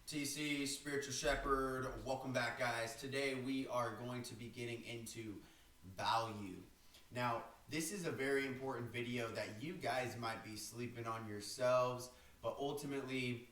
TC, Spiritual Shepherd. Welcome back, guys. Today we are going to be getting into value. Now, this is a very important video that you guys might be sleeping on yourselves, but ultimately,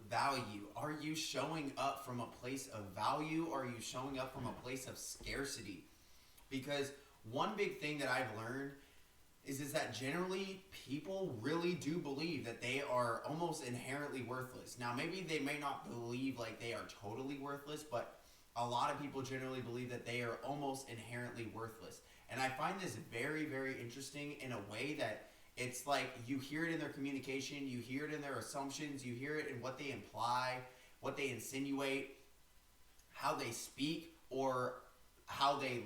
value. Are you showing up from a place of value, or are you showing up from a place of scarcity? Because one big thing that I've learned is that generally people really do believe that they are almost inherently worthless. Now, maybe they may not believe like they are totally worthless, but a lot of people generally believe that they are almost inherently worthless. And I find this very, very interesting in a way that it's like you hear it in their communication, you hear it in their assumptions, you hear it in what they imply, what they insinuate, how they speak, or how they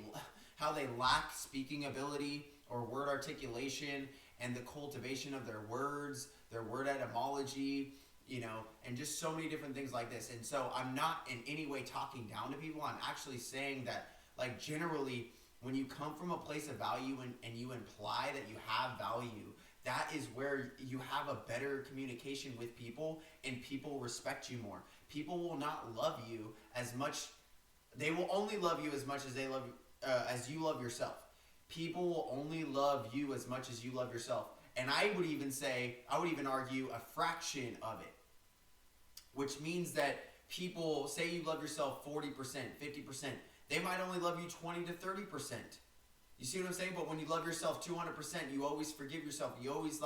lack speaking ability or word articulation, and the cultivation of their words, their word etymology, and just so many different things like this. And so I'm not in any way talking down to people. I'm actually saying that, like, generally, when you come from a place of value and you imply that you have value, that is where you have a better communication with people, and people respect you more. People will not love you as much. They will only love you as much as they love as you love yourself. People will only love you as much as you love yourself. And I would even argue a fraction of it. Which means that people, say you love yourself 40%, 50%, they might only love you 20 to 30%. You see what I'm saying? But when you love yourself 200%, you always forgive yourself. You always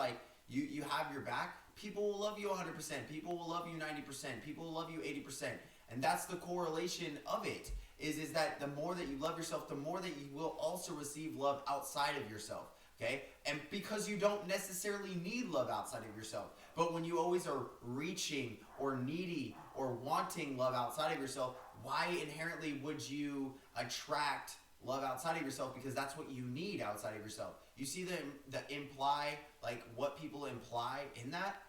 you have your back. People will love you 100%. People will love you 90%. People will love you 80%. And that's the correlation of it. Is that the more that you love yourself, the more that you will also receive love outside of yourself, okay? And because you don't necessarily need love outside of yourself, but when you always are reaching or needy or wanting love outside of yourself, why inherently would you attract love outside of yourself? Because that's what you need outside of yourself. You see the imply, like what people imply in that?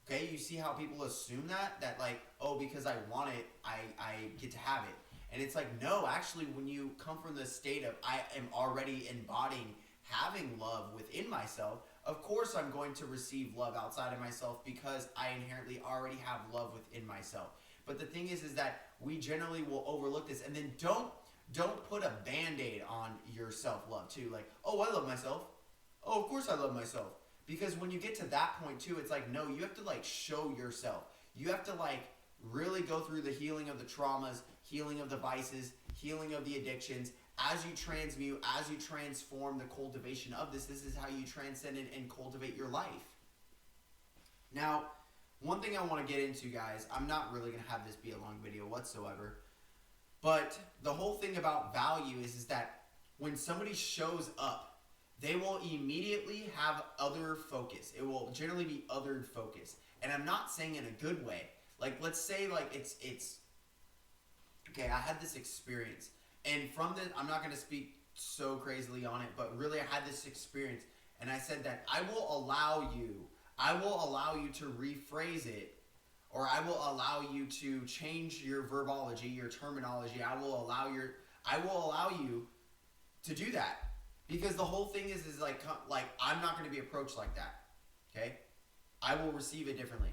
Okay, you see how people assume that like, oh, because I want it, I get to have it. And it's like, no, actually, when you come from the state of I am already embodying having love within myself, of course I'm going to receive love outside of myself because I inherently already have love within myself. But the thing is that we generally will overlook this, and then don't put a Band-Aid on your self-love too. Like, oh, I love myself. Oh, of course I love myself. Because when you get to that point too, it's like, no, you have to like show yourself. You have to like really go through the healing of the traumas, healing of the vices, healing of the addictions. As you transmute, as you transform the cultivation of this is how you transcend and cultivate your life. Now, one thing I want to get into, guys, I'm not really going to have this be a long video whatsoever, but the whole thing about value is that when somebody shows up, they will immediately have other focus. It will generally be other focus. And I'm not saying in a good way. Like, let's say like it's okay, I had this experience, and from this, I'm not going to speak so crazily on it, but really I had this experience, and I said that I will allow you to rephrase it, or I will allow you to change your verbology, your terminology. I will allow you to do that, because the whole thing is like I'm not going to be approached like that. Okay, I will receive it differently.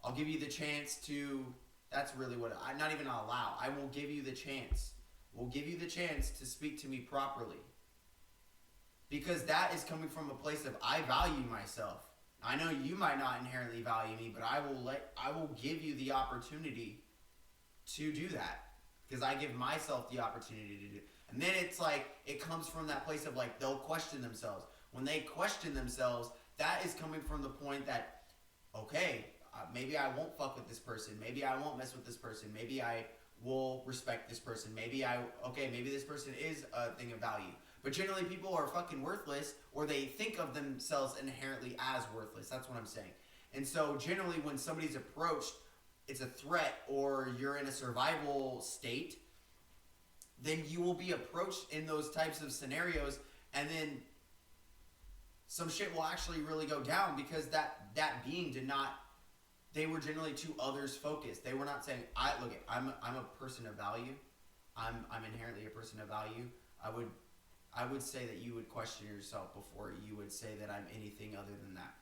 I'll give you the chance to. That's really what I'm not even allow. I will give you the chance. We'll give you the chance to speak to me properly. Because that is coming from a place of I value myself. I know you might not inherently value me, but I will give you the opportunity to do that. Because I give myself the opportunity to do it. And then it's like it comes from that place of like they'll question themselves. When they question themselves, that is coming from the point that, okay, maybe I won't fuck with this person. Maybe I won't mess with this person. Maybe I will respect this person. Maybe this person is a thing of value. But generally people are fucking worthless, or they think of themselves inherently as worthless. That's what I'm saying. And so generally when somebody's approached, it's a threat, or you're in a survival state, then you will be approached in those types of scenarios, and then some shit will actually really go down, because that being did not. They were generally too others focused. They were not saying, I'm a person of value. I'm inherently a person of value. I would say that you would question yourself before you would say that I'm anything other than that.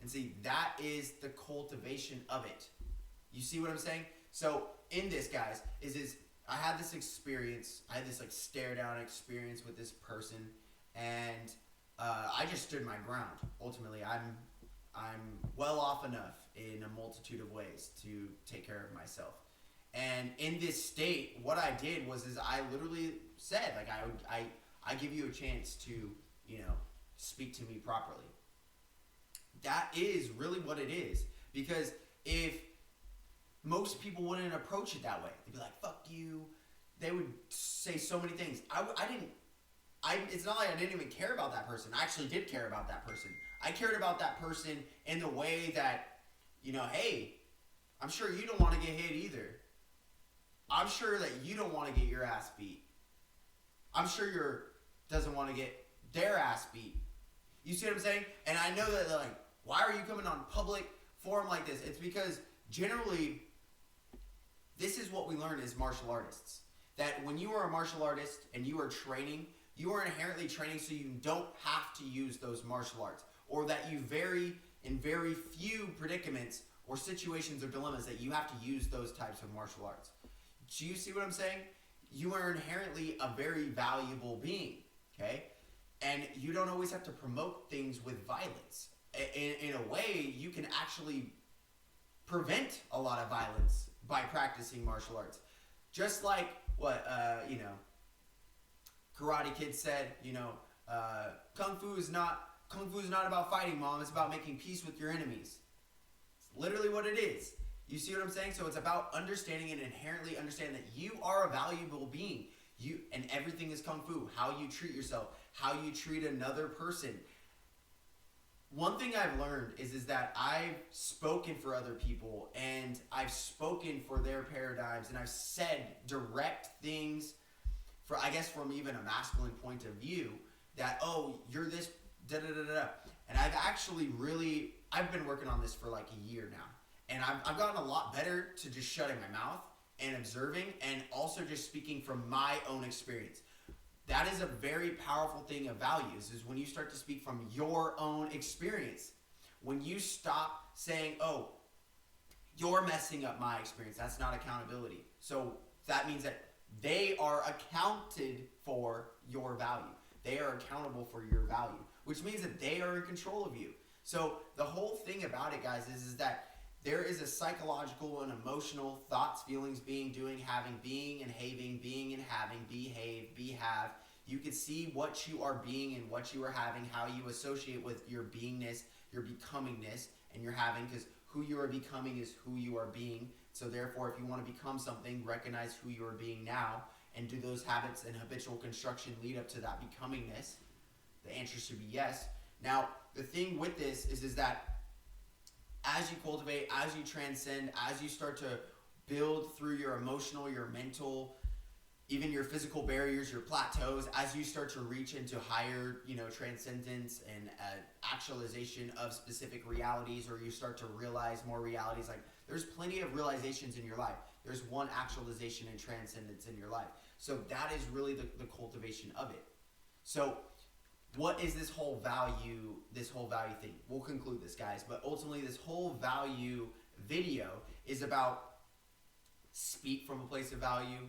And see, that is the cultivation of it. You see what I'm saying? So in this, guys, is I had this experience. I had this like stare down experience with this person, and I just stood my ground. Ultimately, I'm well off enough in a multitude of ways to take care of myself. And in this state, what I did was I literally said, like, I give you a chance to, speak to me properly. That is really what it is. Because if most people wouldn't approach it that way, they'd be like, fuck you. They would say so many things. It's not like I didn't even care about that person. I actually did care about that person. I cared about that person in the way that, hey, I'm sure you don't want to get hit either. I'm sure that you don't want to get your ass beat. I'm sure doesn't want to get their ass beat. You see what I'm saying? And I know that they're like, why are you coming on public forum like this? It's because generally, this is what we learn as martial artists. That when you are a martial artist and you are training, you are inherently training so you don't have to use those martial arts. Or that you in very few predicaments or situations or dilemmas that you have to use those types of martial arts. Do you see what I'm saying? You are inherently a very valuable being, okay? And you don't always have to promote things with violence. In a way, you can actually prevent a lot of violence by practicing martial arts. Just like what, Karate Kid said, Kung Fu is not about fighting, Mom. It's about making peace with your enemies. It's literally what it is. You see what I'm saying? So it's about understanding and inherently understanding that you are a valuable being. And everything is Kung Fu. How you treat yourself, how you treat another person. One thing I've learned is that I've spoken for other people, and I've spoken for their paradigms, and I've said direct things from even a masculine point of view that, oh, you're this, da-da-da-da. And I've been working on this for like a year now. And I've gotten a lot better to just shutting my mouth and observing, and also just speaking from my own experience. That is a very powerful thing of values, is when you start to speak from your own experience. When you stop saying, oh, you're messing up my experience, that's not accountability. So that means that they are accounted for your value. They are accountable for your value, which means that they are in control of you. So the whole thing about it, guys, is that there is a psychological and emotional thoughts, feelings, being, doing, having, being and having, behave, be, have. You can see what you are being and what you are having, how you associate with your beingness, your becomingness, and your having, because who you are becoming is who you are being. So therefore, if you want to become something, recognize who you are being now, and do those habits and habitual construction lead up to that becomingness? The answer should be yes. Now, the thing with this is that as you cultivate, as you transcend, as you start to build through your emotional, your mental, even your physical barriers, your plateaus, as you start to reach into higher, transcendence and actualization of specific realities, or you start to realize more realities, like there's plenty of realizations in your life. There's one actualization and transcendence in your life. So that is really the cultivation of it. So what is this whole value thing? We'll conclude this, guys, but ultimately this whole value video is about speak from a place of value,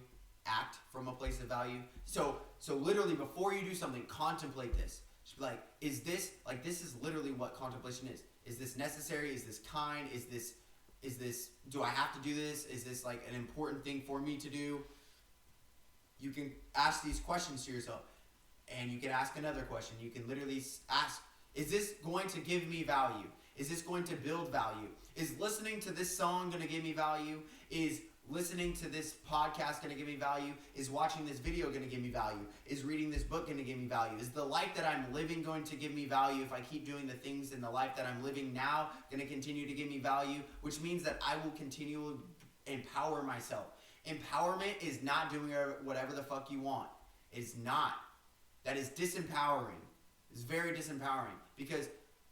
act from a place of value. So literally before you do something, contemplate this. Just be like, this is literally what contemplation is. Is this necessary? Is this kind? Is this, do I have to do this? Is this like an important thing for me to do? You can ask these questions to yourself. And you can ask another question. You can literally ask, is this going to give me value? Is this going to build value? Is listening to this song going to give me value? Is listening to this podcast going to give me value? Is watching this video going to give me value? Is reading this book going to give me value? Is the life that I'm living going to give me value if I keep doing the things in the life that I'm living now going to continue to give me value? Which means that I will continue to empower myself. Empowerment is not doing whatever the fuck you want. It's not. That is disempowering. It's very disempowering, because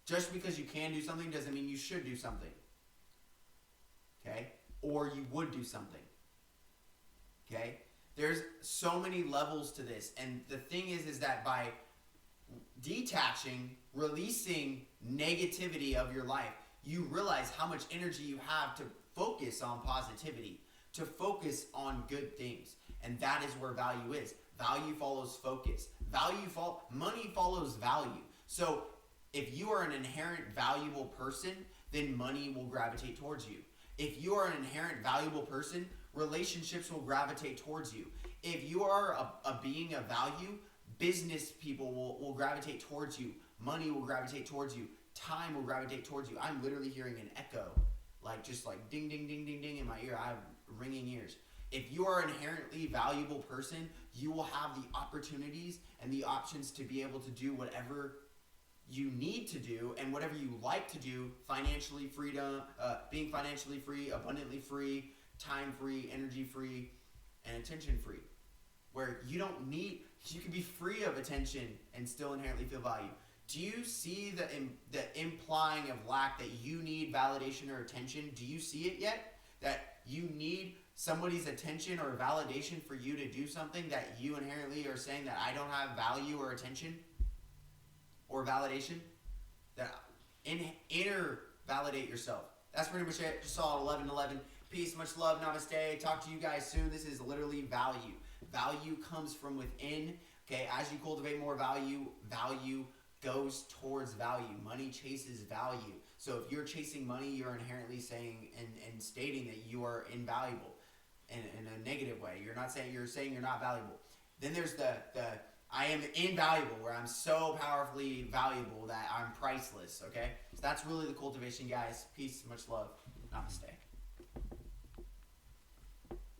just because you can do something doesn't mean you should do something. Okay? Or you would do something. Okay? There's so many levels to this. And the thing is that by detaching, releasing negativity of your life, you realize how much energy you have to focus on positivity, to focus on good things. And that is where value is. Value follows focus. Money follows value. So if you are an inherent valuable person, then money will gravitate towards you. If you are an inherent valuable person, relationships will gravitate towards you. If you are a being of value, business people will gravitate towards you. Money will gravitate towards you. Time will gravitate towards you. I'm literally hearing an echo, just like ding, ding, ding, ding, ding in my ear. I have ringing ears. If you are an inherently valuable person, you will have the opportunities and the options to be able to do whatever you need to do and whatever you like to do, financially freedom, being financially free, abundantly free, time free, energy free, and attention free. Where you can be free of attention and still inherently feel value. Do you see the implying of lack that you need validation or attention? Do you see it yet? That you need somebody's attention or validation for you to do something that you inherently are saying that I don't have value or attention or validation? That inner validate yourself. That's pretty much it. Just saw 11:11. Peace, much love, namaste. Talk to you guys soon. This is literally value. Value comes from within. Okay, as you cultivate more value, value goes towards value. Money chases value. So if you're chasing money, you're inherently saying and stating that you are invaluable in a negative way. You're saying you're not valuable. Then there's the I am invaluable, where I'm so powerfully valuable that I'm priceless. Okay, so that's really the cultivation, guys. Peace, much love, namaste.